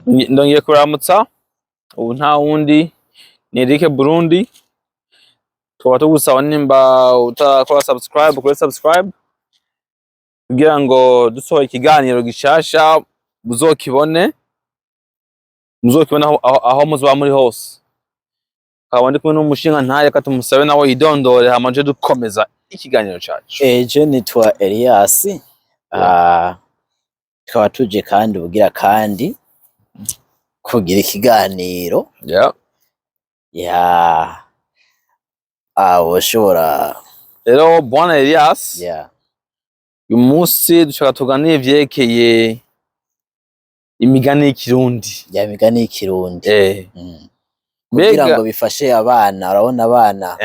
Ndongeye kuramutsa ubu nta wundi ni Eric Burundi tukaba tugusaba nimba utakora subscribe kuri subscribe kugira ngo dusohoye ikiganiro gishasha muzokibone aho muzoba muri hose kaba ndi kumwe n'umushinga ntaye katumusabe nawe yidondore hamaje dukomeza ikiganiro cacu. Je nitwa Elias tukaba tuje kandi ubugira kandi kugira ikiganiro ushobora rero bwana Elias uyu munsi dushaka tuganire ivyerekeye imigani y'ikirundi. Imigani y'ikirundi kugira ngo bifashe abana, urabona abana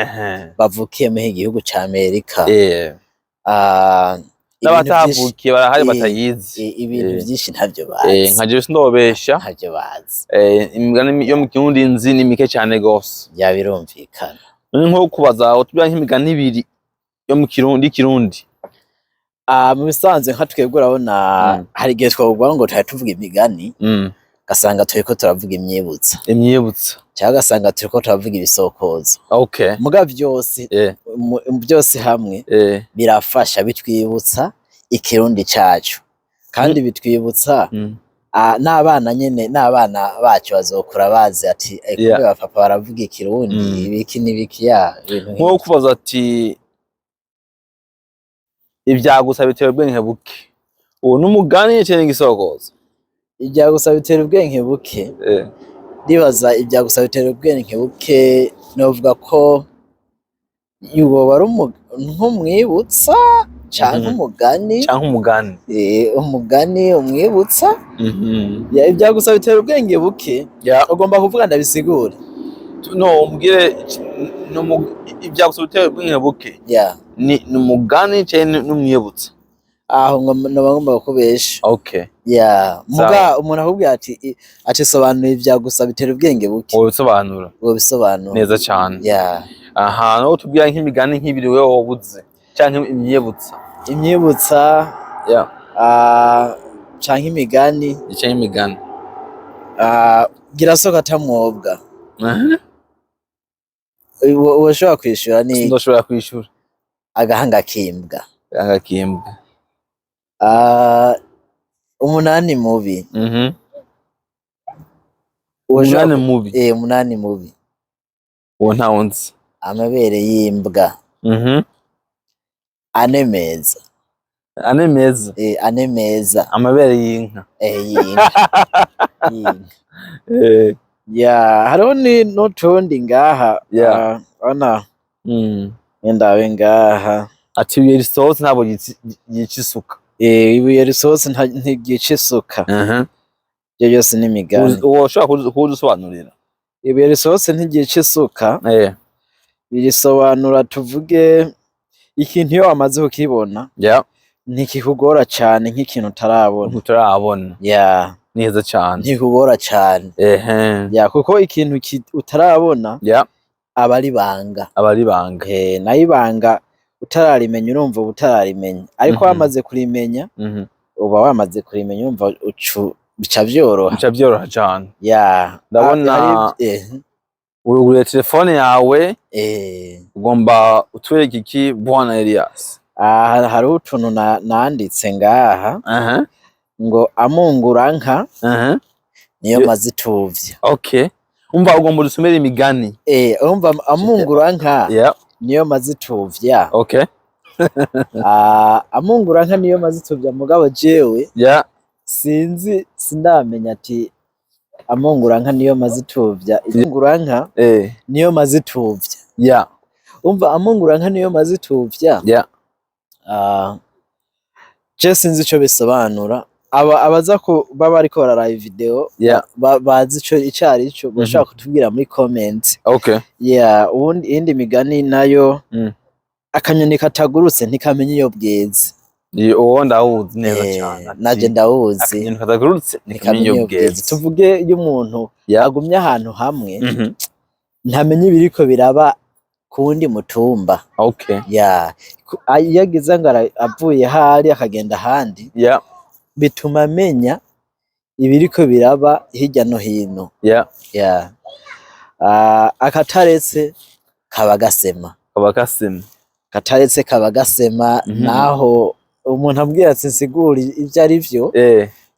bavukiye mu gihugu ca Amerika n'abatavukiye barahari batayizi, ibintu vyinshi ntavyo bazi, nka jewe sindobesha ntavyo bazi. Imigani yo mu Kirundi nzi ni mike cane gose, birumvikana. None nko kubaza utubwira nk'imigani ibiri yo mu Kirundi. Mu bisanzwe nka twebwe urabona hari igihe twavuga ngo tuvuga imigani gasanga turiko turavuga imyibutsa cyangwa gasanga turiko turavuga ibisokozo. Muga byose hamwe birafasha, bitwibutsa ikirundi cacu kandi bitwibutsa n'abana nyene, n'abana bacu bazokura bazi ati kumbe bapapa baravuga ikirundi ibiki n'ibiki nko kubaza ati ivyagusa bitera ubwenge buke. Uwo n'umugani cyane igisokozo. Ivyagusa bitera ubwenge buke, ndibaza ivyagusa bitera ubwenge buke novuga ko yubo bari nk'umwibutsa canke umugani. Umugani umwibutsa. Ivyagusa bitera ubwenge buke ugomba kuvuga ndabisigure. No umbwire ivyagusa bitera ubwenge buke ni umugani cyane n'umwibutsa. Aho ngomba kubesha. Muga umuntu akubwira ati sobanura ivyagusa bitera ubwenge buke. Wobisobanura neza cyane. Aha no tubwira nk'imigani nk'ibiri wewe wobuze canke imyibutsa. Canke imigani. Girasoka tamwobwa. Woshobora kwishura ni? Sindoshobora kwishura. Agahanga kimbwa. Umunani mubi. Umunani mubi. Uwo ntawunzi. Amabere y'imbwa. Ane meza. Amabere y'inka. Hariho n'utundi ngaha ana ndabe ngaha ati ibuye risohotse ntabwo yica isuka. Ibuye risohotse ntiryica isuka. Ibyo byose n'imigani. Woshobora kudusobanurira? Ibuye risohotse ntiryica isuka birisobanura, tuvuge ikintu iyo wamaze kukibona ntikikugora cyane nk'ikintu utarabona. Neza cyane. Ntikugora cyane. Kuko ikintu utarabona aba ari banga. Nayo ibanga utararimenya urumva utararimenya, ariko wamaze kurimenya uba wamaze kurimenya urumva bica byoroha cyane. Ndabona uruguriye telefone yawe, ugomba utwereke iki bwana Elias? Hari utuntu nanditse ngaha ngo amunguranka niyo mazituvya. Umva ugomba dusomera imigani. Umva amunguranka niyo mazituvya. Amunguranka niyo mazituvya, mugabo jewe sindamenya ati amunguranka niyo mazituvya. Amunguranka niyo mazituvya. Umva amunguranka niyo mazituvya. Je sinzi ico bisobanura. Abaza ko baba bariko bararaye video bazi ico arico bashaka kutubwira muri comment. Ubundi indi migani nayo akanyoni katagurutse ntikamenya iyo bweze. Uwo ndawuzi neza cyane. Naje ndawuzi. Akanyoni katagurutse ntikamenya iyo bweze. Tuvuge iyo umuntu agumye ahantu hamwe ntamenye ibiriko biraba kuwundi mutumba. Iyo agize ngo avuye hari akagenda ahandi bituma amenya ibiriko biraba hirya no hino. Yeah. Akataretse kaba gasema. Kataretse kaba gasema naho umuntu ambwira ati nsigura ivyo ari vyo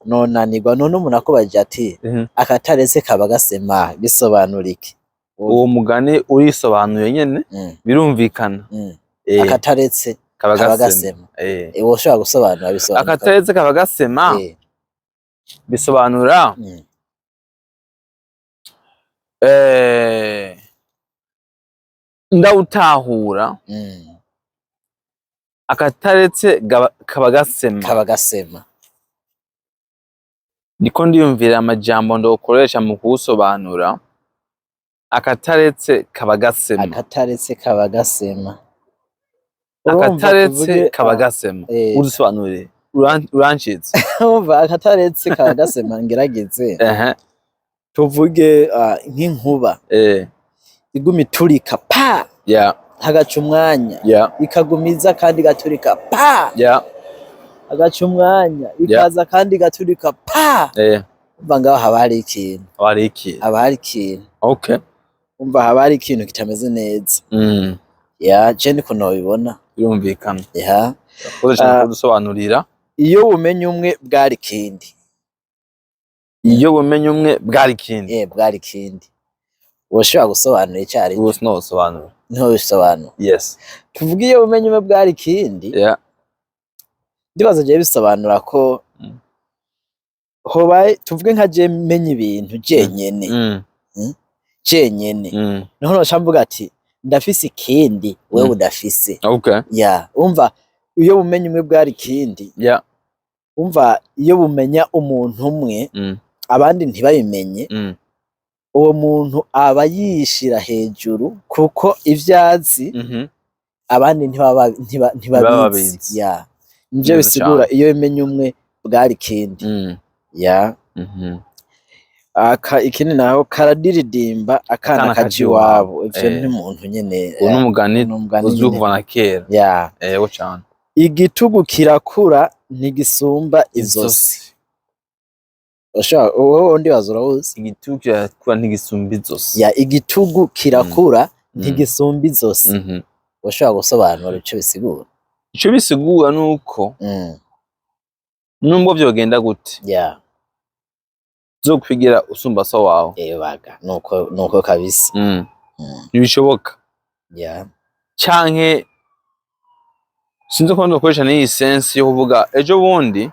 nonanirwa. None umuntu akobaje ati akataretse kaba gasema bisobanura iki? Uwo mugani urisobanuye nyene birumvikana. Akataretse kaba gasema. Woshobora gusobanura bisobanura. Akataretse kaba gasema bisobanura ndawutahura. Akataretse kaba gasema. Niko ndiyumvira amajambo ndokoresha mu kusobanura. Akataretse kaba gasema. Akataretse kaba gasema. Akataretse kaba gasema. Udusobanurire. Urancitse. Umva akataretse kaba gasema ngerageze. Tuvuge nk'inkuba. Igumi turika pa. Hagaca umwanya ikagumiza kandi gaturika pa. Hagaca umwanya ikaza kandi gaturika pa. Umva ngaho haba hari ikintu. Haba hari ikintu. Okay. Umva haba hari ikintu kitameze neza. Je niko nobibona. Birumvikana. Kudusobanurira. Iyo bumenye umwe bwari kindi. Iyo bumenye umwe bwari kindi. Bwari kindi. Woshobora gusobanura icyari? Nosobanura. Ntobisobanura. Yes. Tuvuge iyo bumenye umwe bwari kindi. Ndibaza je bisobanura ko hobaye tuvuge nka je menye ibintu jenyene. Jenyene. Naho noshamvuga ati ndafise ikindi wewe udafise. Okay. Umva iyo bumenye umwe bwari kindi. Umva iyo bumenya umuntu umwe abandi ntibabimenye. Uwo muntu aba yishira hejuru kuko ivyazi abandi ntibabizi. Nivyo bisigura iyo bimenye umwe bwari kindi. Ikindi naho karadiridimba akana kaji wabo. Ivyo ni umuntu nyene. N'umugani uzwi kuva na kera. Yego cyane. Igitugu kirakura ntigisumba izosi. Wowe undi wazura uzi? Igitugu kirakura ntigisumba izosi. Igitugu kirakura ntigisumba izosi. Woshobora gusobanura ico bisigura? Ico bisigura nuko nubwo byogenda gute zokwigira usumba so wawe. Baga nuko kabisa. Ntibishoboka. Canke sinzi ko ndokoresha n'iyi sense yo kuvuga ejo bundi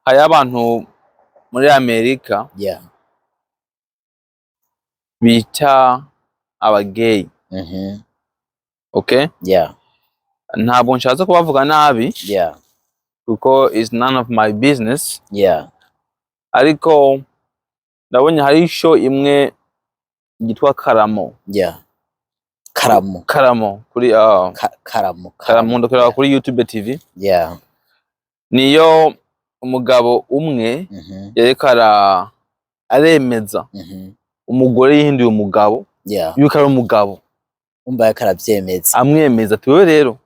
hari abantu muri Amerika bita abagay. Okay? Ntabwo nshatse kubavuga nabi kuko it's none of my business. Ariko ndabonye hari show imwe yitwa Karamo. Karamo kuri Karamo ndokera kuri YouTube TV. Niyo umugabo umwe yerekara aremeza umugore yihinduye umugabo yuko ari umugabo. Umva yakaravyemeza. Amwemeza ati wewe rero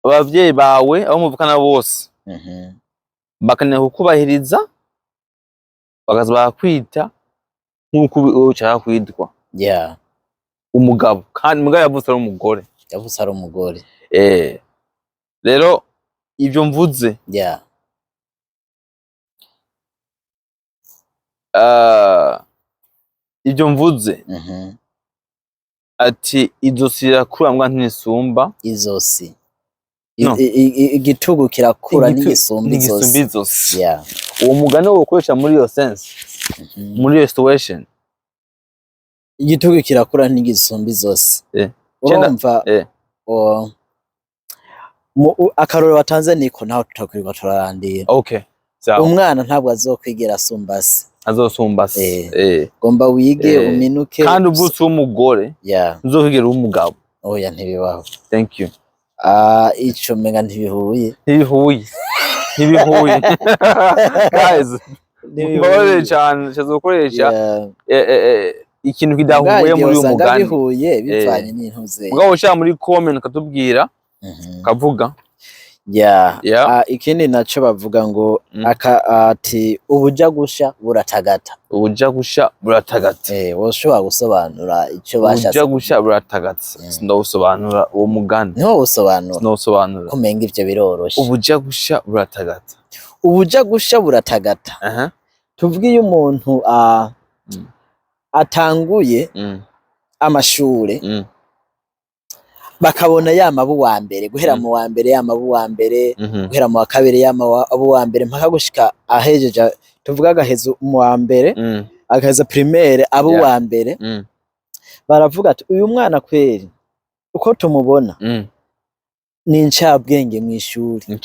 abavyeyi bawe abo muvukana bose bakeneye kukubahiriza bakaza bakwita nkuko ushaka kwitwa. Umugabo kandi mugabo yavutse ari umugore. Rero ivyo mvuze ivyo mvuze ati izosi rirakura mbwa ntisumba izosi. Igitugu kirakura n'igisumba izosi. Uwo mugani wo gukoresha muri iyo sense muri iyo situation. Igitugu kirakura n'igisumba izosi. Urumva akaroro watanze niko naho tutakwirirwa turarandira. Okay. Umwana ntabwo azokwigera asumba se. Azosumba se. Gomba wige uminuke. Kandi ubutse w'umugore uzokwigera umugabo. Oya ntibibaho. Thank you. Ico menga ntibihuye. Guys, mbore cyane cyazokoresha ikintu kidahuye muri uyu mugani. Bihuye bivanye n'intuze. Mugabo ushaka muri comment katubwira kavuga. ikindi naco bavuga ngo ati ubuja gusha buratagata. Ubuja gusha buratagata. Woshobora gusobanura ico bashatse? Ubuja gusha buratagata. Sindosobanura uwo mugani. Niho usobanura? Sinosobanura. Kumenga ivyo biroroshe. Ubuja gusha buratagata. Ubuja gusha buratagata. Tuvuge iyo umuntu atanguye amashure bakabona yama wa mbere, guhera mu wa mbere yama wa mbere, guhera mu wa kabiri yama wa mbere mpaka gushika ahejeje, tuvuga agaheza mu wa mbere agaheza primaire wa mbere, baravuga ati uyu mwana kweri uko tumubona ni incabwenge mw'ishuri.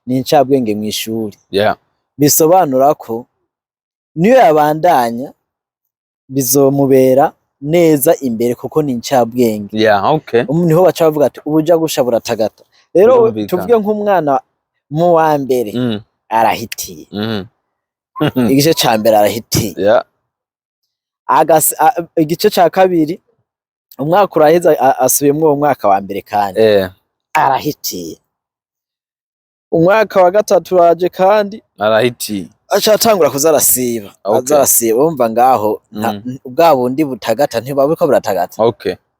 Ni incabwenge mw'ishuri. Bisobanura ko niyo yabandanya bizomubera neza imbere kuko ni incabwenge. Niho baca bavuga ati ubuja gusha buratagata. Rero tuvuge nk'umwana mu wa mbere arahitiye, igice ca mbere arahitiye, igice ca kabiri umwaka uraheza asubiyemwo uwo mwaka wa mbere kandi arahitiye, umwaka wa gatatu uraje kandi arahitiye, acatangura kuza arasiba. Wumva ngaho bwa bundi butagata ntibuba buriko buratagata.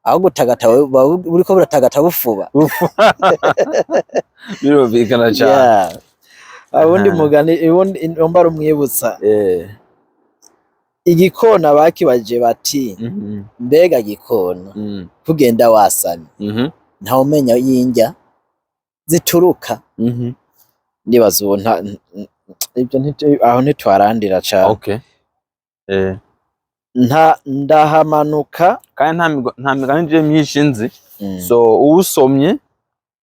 Aho gutagata buriko buratagata bufuba. Birumvikana cane. Ubundi mugani nomba ari umwibutsa, igikona bakibaje bati mbega gikona kugenda wasamye ntawumenya y'indya zituruka. Ndibaza ubu aho ntitwarandira cane. Ndahamanuka kandi nta migani je myinshi nzi, so uwusomye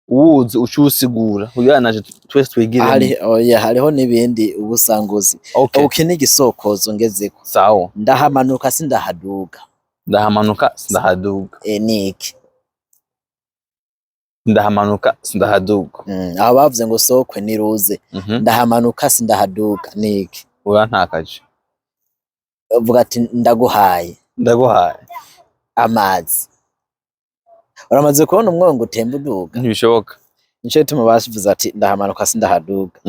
uwuzi ucusigura kugira naje twese twigire. Hariho n'ibindi ubusanguzi. Uki ni igisokozo ngezeko. Sawa. Ndahamanuka sindahaduga. Ndahamanuka sindahaduga. Niki? Ndahamanuka sindahaduga. Aho bavuze ngo sokwe niruze. Ndahamanuka sindahaduga niki? Urantakaje. Uvuga ati ndaguhaye amazi. Uramaze kubona umwongo utemba uduga? Ntibishoboka. Nico gituma bavuze ati ndahamanuka sindahaduga.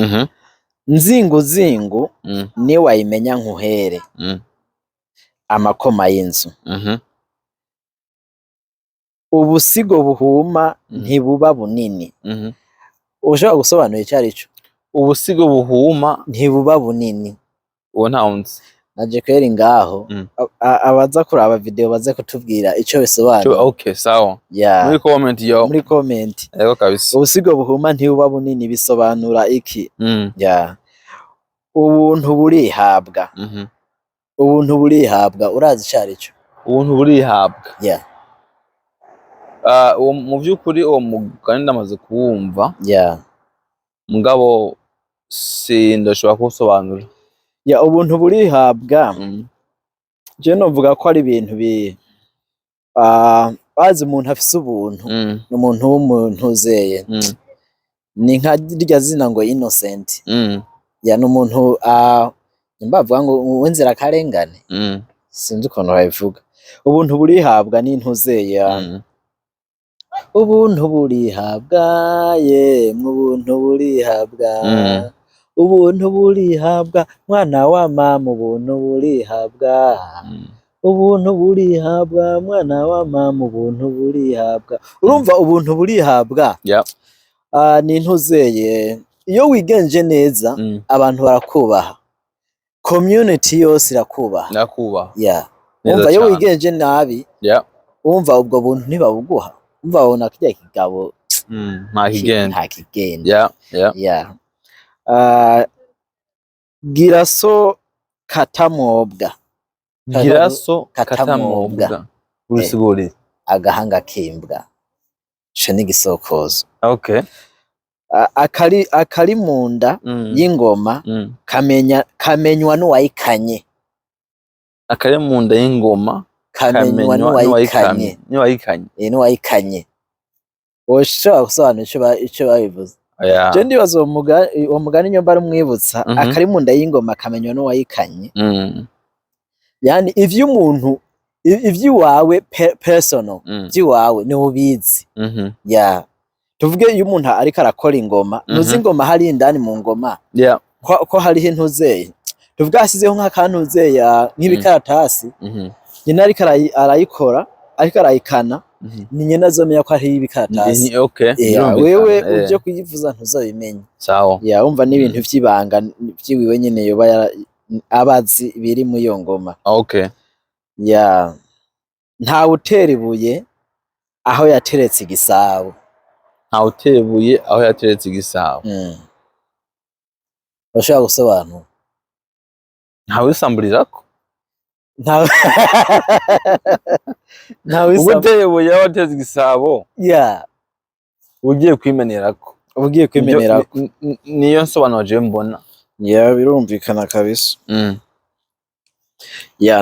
Nzingu ni wayimenya nkuhere amakoma y'inzu. Ubusigo buhuma ntibuba bunini. Ushobora gusobanura icyo ari cyo? Ubusigo buhuma ntibuba bunini. Uwo ntawunzi. Naje kweri ngaho abaza kuraba video baze kutubwira ico bisobanura. Sawa. Muri comment. Yego kabisa. Ubusigo buhuma ntibuba bunini bisobanura iki? Ubuntu burihabwa. Ubuntu burihabwa, urazi ico ari cyo? Ubuntu burihabwa. Mu vy'ukuri uwo mugani ndamaze kuwumva. Mugabo sindoshobora kuwusobanura. Ubuntu burihabwa, je novuga ko ari ibintu bazi umuntu afise ubuntu n'umuntu w'umuntu uzeye, ni nka rya zina ngo innocent. N'umuntu bavuga ngo w'inzira karengane, sinzi ukuntu babivuga. Ubuntu burihabwa ni ntuzeye. Ubuntu burihabwa mu buntu burihabwa. Ubuntu burihabwa mwana wa mama, ubuntu burihabwa. Ubuntu burihabwa mwana wa mama, ubuntu burihabwa. Urumva ubuntu burihabwa ni ntuzeye. Iyo wigenje neza abantu barakubaha, community yose irakubaha. Umva iyo wigenje nabi umva ubwo buntu ntibabuguha. Umva wabona kirya kigabo nta kigenda. Giraso katamobwa. Urusiguri agahanga kimbwa. Ico ni igisokozo. Akari munda y'ingoma kamenywa n'uwayikanye. Akari munda y'ingoma kamenywa n'uwayikanye. N'uwayikanye. Woshobora gusobanura ico babivuze? Je ndibaza uwo mugani nyomba ari umwibutsa. Akari munda y'ingoma kamenywa n'uwayikanye. Yani ivy'umuntu ivy'iwawe personal, ivy'iwawe ni ubizi. tuvuge iyo umuntu ariko arakora ingoma nuzi ingoma hari indani mu ngoma ko hariho intuzeye tuvuge hasizeho nk'akantuzeya nk'ibikaratasi nyina ariko arayikora ariko arayikana ni nyina azomenya ko hariho ibikaratasi wewe uje kuyivuza ntuzabimenya sawa wumva n'ibintu vy'ibanga vyiwiwe nyene yoba abazi biri mu iyo ngoma ntawe utera ibuye aho yateretse igisabo urashobora gusobanura ntawe usamburirako ntawe uteye ibuye aho yateretse igisabo ugiye kwimenerako niyo nsobanuro je mbona birumvikana kabisa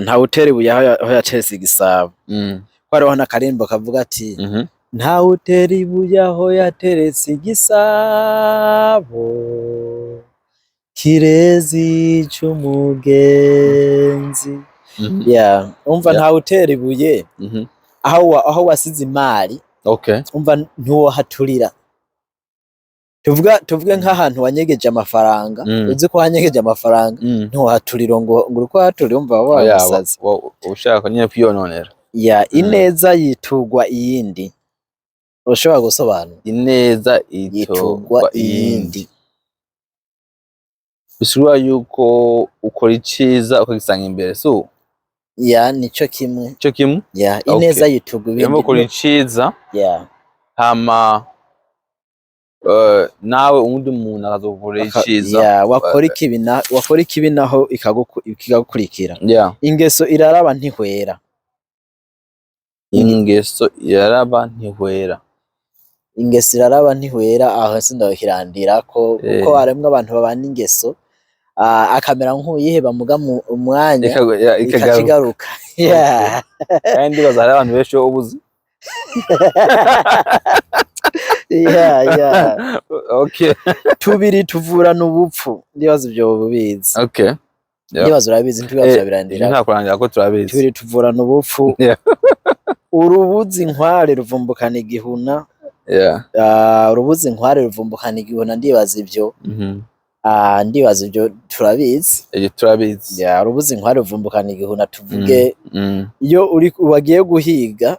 ntawe utera ibuye aho yateretse igisabo ko hariho n'akarimbo kavuga ati ntawe utera ibuye aho yateretse igisabo kirezi c'umugenzi umva ntawe utera ibuye aho wasize imari umva ntuwohaturira tuvuge nk'ahantu wanyegeje amafaranga uzi ko wanyegeje amafaranga ntuwohaturira ngo uriko haturira umva wamusazi ushaka nyine kwiyononera ineza yitugwa iyindi ushobora gusobanura ineza yitugwa iyindi bisubira yuko ukora iciza ukagisanga imbere nico kimwe ineza yitugwa ibindi ukora iciza hama nawe undi muntu akazokora iciza wakora ikibi naho ikagukurikira ingeso iraraba ntihwera ingeso iraraba ntihwera aho sindakirandirako kuko harimo abantu babana ingeso akamera nk'uyiheba muga mu mwanya ikacigaruka kandi bazara abantu benshi ubuzi tubiri tuvurana ubupfu ndibaza ibyo bubizi ndibaza urabizi ntibaza birandira nta kurangira ko turabizi tubiri tuvurana ubupfu urubuzi inkware ruvumbukana igihuna urubuzi inkware ruvumbukana igihuna ndibaza ibyo turabizi urubuzi inkware ruvumbukana igihuna tuvuge iyo wagiye guhiga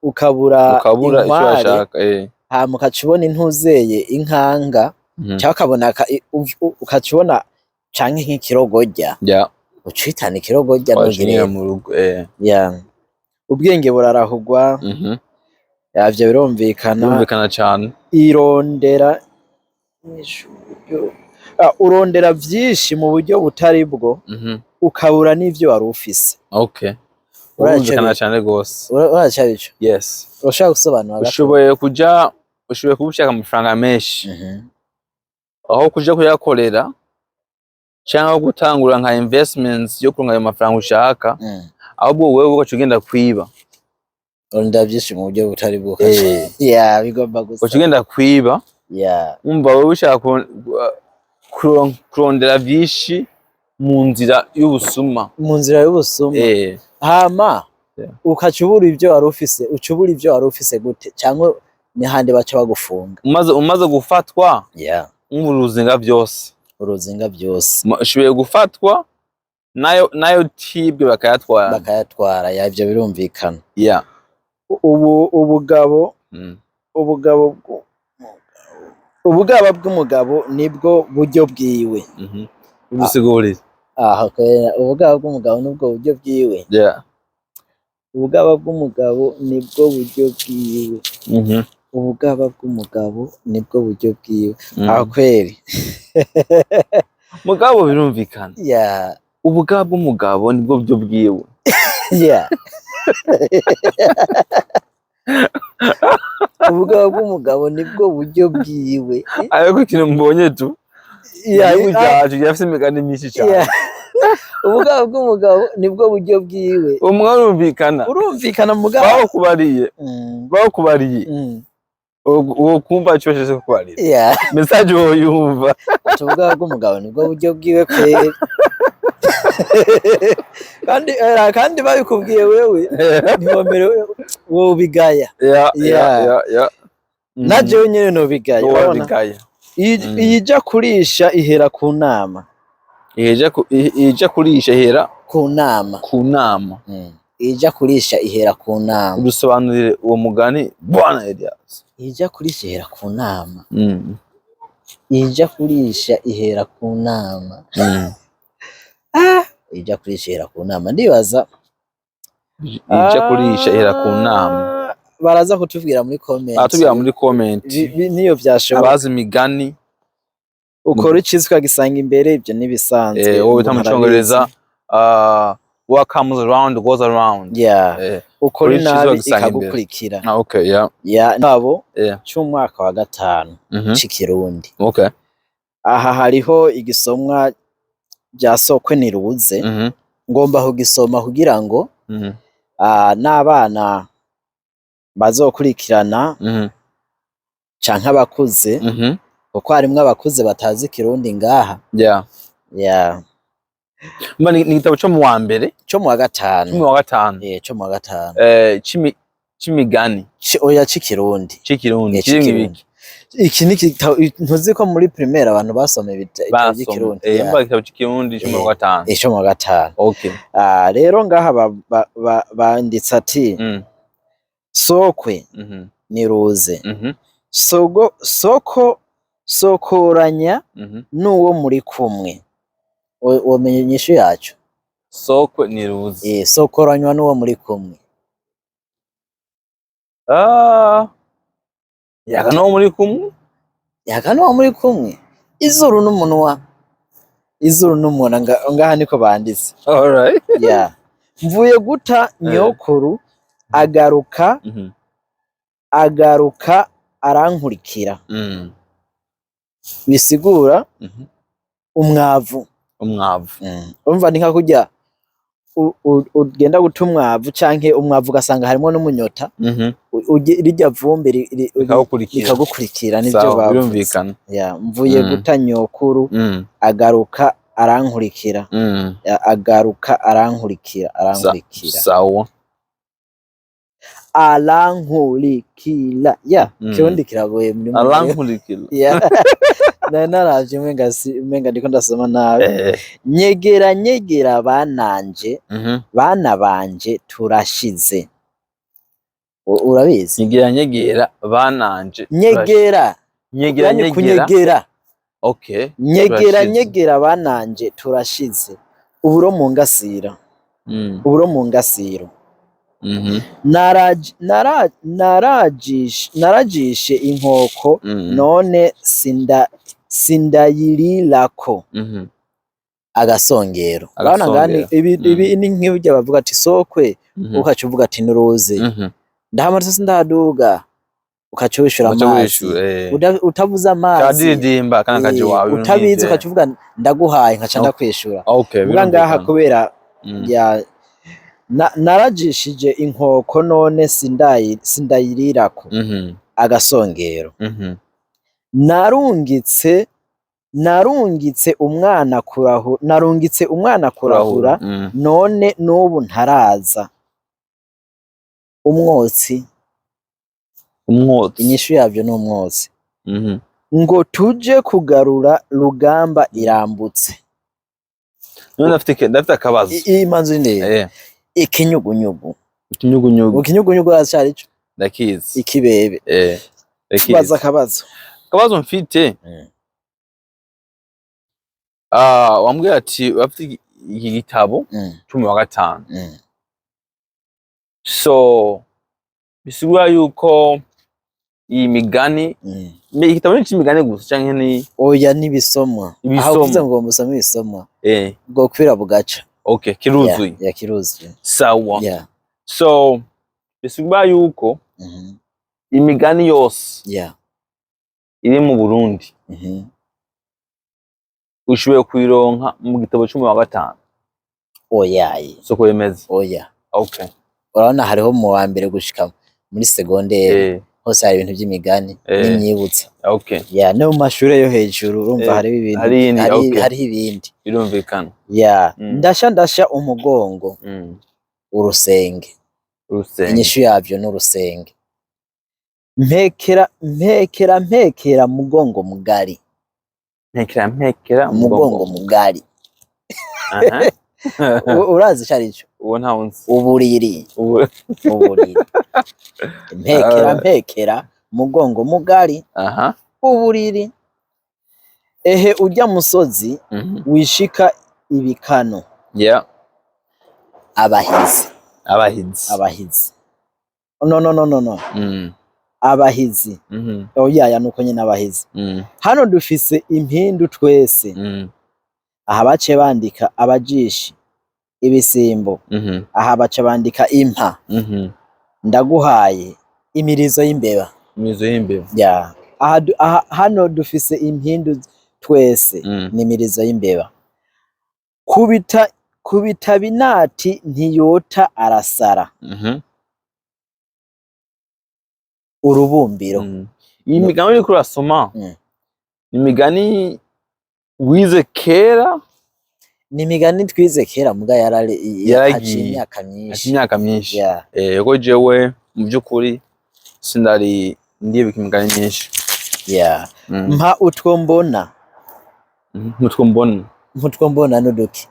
ukabura inkware hama ukacibona intuzeye inkanga cyangwa ukabona ukacibona canke nk'ikirogorya ucitana ikirogorya n'ugire mu rugo ubwenge burarahugwa yavyo birumvikana cyane urondera vyinshi mu buryo butari bwo ukabura n'ivyo wari ufise urumvikana cyane gose uracabico urashaka gusobanura ushoboye kubushaka amafaranga menshi aho kuja kuyakorera cyangwa gutangura nka investments yo kunga ayo mafaranga ushaka ahubwo wewe ugaca ugenda kwiba urondera vyinshi mu buryo butari bwo bigomba gusa ugaca ugenda kwiba umva wewe ushaka kurondera vyinshi mu nzira y'ubusuma hama ukacubura ivyo wari ufise gute cyangwa n'ahandi baca bagufunga umaze gufatwa uruzinga byose ushoboye gufatwa nayo tibwe bakayatwara ivyo birumvikana ubugaba bw'umugabo nibwo buryo bwiwe ubusigurize ubugaba bw'umugabo nibwo buryo bwiwe ubugaba bw'umugabo nibwo buryo bwiwe ubugaba bw'umugabo nibwo buryo bwiwe aho kweri mugabo birumvikana ubugaba bw'umugabo nibwo buryo bwiwe ubugaba bw'umugabo nibwo buryo bwiwe ariko ikintu mbonye tu igihugu cyacu gifite imigani myinshi cyane ubugaba bw'umugabo nibwo buryo bwiwe umugabo urumvikana mugabo bakubariye uwo kumva cyose kubarira message wo yumva ubugaba bw'umugabo nibwo buryo bwiwe kandi babikubwiye wewe ntiwomerewe wo bigaya naje nyene no bigaya urabona ija kurisha ihera ku nama ija kurisha ihera ku nama ija kurisha ihera ku nama udusobanurire uwo mugani bwana Elias ija kurisha ihera ku nama ija kurisha ihera ku nama ija kurisha ihera ku nama ndibaza ija kurisha ihera ku nama baraza kutubwira muri comment niyo byashoboka abazi imigani ukora ikizwa gisanga imbere ibyo nibisanzwe wowe bita mu Cyongereza what comes around goes around ukora nabi ikagukurikira nabo cy'umwaka wa 5 cy'Ikirundi aha hariho igisomwa bya sokwe niruze ngomba kugisoma kugira ngo n'abana bazokurikirana canke abakuze kuko harimwo abakuze batazi Kirundi ngaha ni igitabo cyo mu wa mbere cyo mu wa 5 cyo mu wa 5 c'imigani oya c'Ikirundi iki ni igitabo ntuzi ko muri primaire abantu basoma ibitabo by'Ikirundi igitabo c'Ikirundi cyo mu wa 5 cyo mu wa 5 rero ngaha banditse ati sokwe niruze sokoranya n'uwo muri kumwe womenye inyishu yacu sokwe niruze sokoranywa n'uwo muri kumwe yaga n'uwo muri kumwe izuru n'umunwa ngaha niko banditse alright mvuye guta nyokuru agaruka arankurikira bisigura umwavu umva ni nka kujya ugenda guta umwavu canke umwavu ugasanga harimo n'umunyota rijya vumbi rikagukurikira nivyo birumvikana mvuye guta nyokuru agaruka arankurikira sawa arankurikira Kirundi kiragoye muri arankurikira naravye umenga ndiko ndasoma nabi nyegera bananje bana banje turashize urabizi nyegera bananje kunyegera nyegera bananje turashize uburo mu ngasiro narajishe inkoko none sindayirirako agasongero bana ngani ibi ni nk'ibyo bavuga ati sokwe ukaca uvuga ati nuruze ndahamarse sindaduga ukaca wishura amazi utavuza amazi kadidimba kana kaje wawe utabizi ukaca uvuga ndaguhaye nkaca ndakwishura vuga ngaha kubera narajishije inkoko none sindayirirako agasongero narungitse umwana kurahura none n'ubu ntaraza umwotsi inyishu yavyo ni umwotsi ngo tuje kugarura rugamba irambutse none ndafite akabazo imanzu ndende ikinyugunyugu aracarico ndakizi ikibebe baza akabazo mfite wambwira ati bafite iki gitabo cumi wa 5 so bisigura yuko iyi migani igitabo ni c'imigani gusa canke ni oya nibisomwa aho kuvuze ngo musome ibisomwa bwo kwira bugaca kiruzuye kiruzuye sawa so bisigura yuko imigani yose iri mu Burundi ushoboye kuyironka mu gitabo cumi wa 5 oyaye soko yemeze urabona hariho mu wa mbere gushika muri segondere hose hari ibintu by'imigani n'imyibutsa no mu mashure yo hejuru urumva hari ibintu hari ibindi birumvikana ndasha umugongo urusenge inyishu yavyo n'urusenge mpekera mugongo mugari. Mpekera mugongo mugari. Aha. Urazi carico? Uwo ntawunzi. Uburiri. Mpekera mugongo mugari. Aha. Uburiri. Ehe urya musozi wishika ibikano. Yeah. Abahizi. No. Abahizi. Oya nuko nyine abahizi. Hano dufise impindu twese. Aha bace bandika abajishi, ibisimbo. Aha bace bandika impa. Ndaguhaye imirizo y'imbeba. Ya. Hano dufise impindu twese n'imirizo y'imbeba. Kubita binati ntiyota arasara. Urubumbiro. Iyi migani uriko urasoma imigani wize kera? Ni imigani twize kera muga yaraciye imyaka myinshi. Yego jewe mu byukuri sindari ndibika imigani myinshi. Mpa utwo mbona. Mutwo mbona nuduki.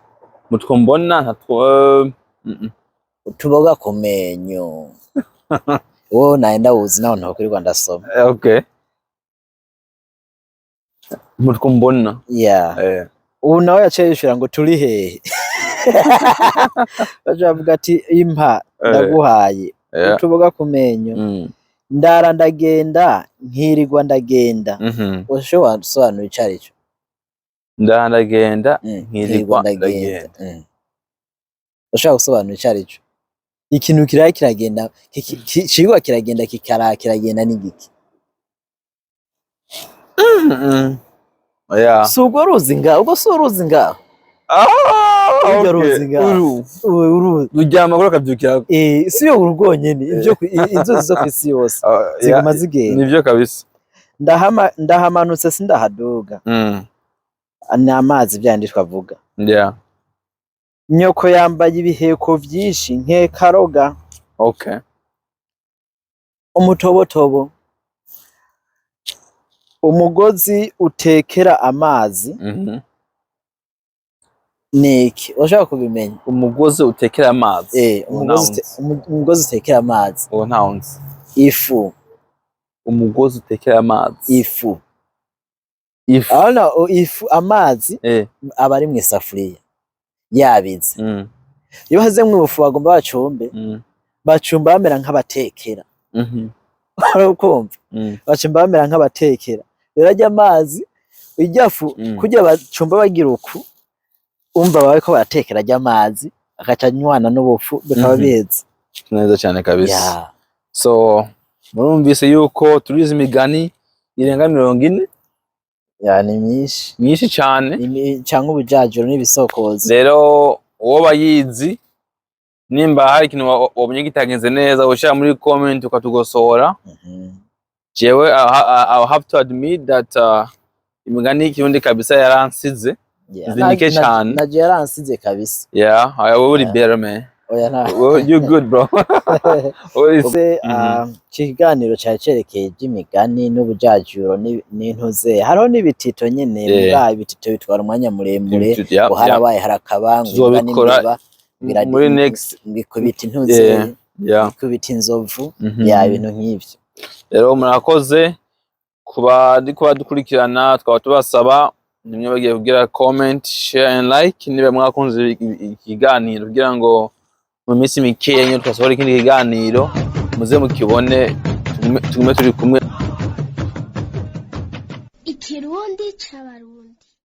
Mutwo mbona ntatwo utuboga ku menyo. Wo naenda uzi naho ntaho kuri Rwanda soma. Okay. Mutwo mbona. Ubu nawe yaciye yishura ngo turi hehe. Bajavuga ati impa ndaguhaye utuboga ku menyo. Ndara ndagenda nkirirwa ndagenda. Ushobora gusobanura icarico? Ndara ndagenda nkirirwa ndagenda. Ushobora gusobanura icarico? Ikintu kiragenda cigwa kiragenda kiragenda n'igiki. Oya. Sugo ruzi ngaho, ubwo so ruzi ngaho. Urya ruzi ngaho. Ruryama kuri akabyukira. Siyo urugonyene ibyo inzozi zo kwisi yose ziguma zigenda. Nivyo kabisa. Ndahamanutse sindahaduga. Ni amazi byandi twavuga. Nyoko yambaye ibiheko vyinshi nk'ekaroga. Okay. Umutobotobo. Umugozi utekera amazi. Niki ushaka kubimenya? Umugozi utekera amazi. Umugozi utekera amazi. Uwo ntawunzi. Ifu. Umugozi utekera amazi. Ifu. Ana ifu amazi aba ari mu isafuriya yabize. Iyo hazemwe ubufu bagomba bacumbe. Bacumba bamera nk'abatekera. Urakumva? Bacumba bamera nk'abatekera. Rero ajya amazi ijyafu kugira bacumba bagira uku umva bawe ko baratekera ajya amazi akacanywana n'ubufu bikaba biheze. Neza cyane kabisa. So murumvise yuko turize imigani irenga 40. Ni myinshi cyane cyangwa ubujajiro n'ibisokozo. Rero uwo bayizi nimba hari ikintu wabonye gitagenze neza ushaka muri comment ukatugosora. Jewe I have to admit that imigani y'Ikirundi kabisa yaransize. Zinike cyane. Naje yaransize kabisa. I will be better man. Well, you good bro. Kiganiro cyacerekeye by'imigani n'ubujajiro n'intuze hariho n'ibitito nyene muga ibitito bitwara umwanya muremure harabaye harakabangu zobikora muri next ngikubita intuze ngikubita inzovu ibintu nk'ivyo. Rero murakoze kuba dukurikirana twaba tubasaba nimwe bagiye kugira comment share and like niba mwakunze ikiganiro kugira ngo mu minsi mikeya nyo twasohora ikindi kiganiro muze mukibone tugume turi kumwe. Ikirundi c'abarundi.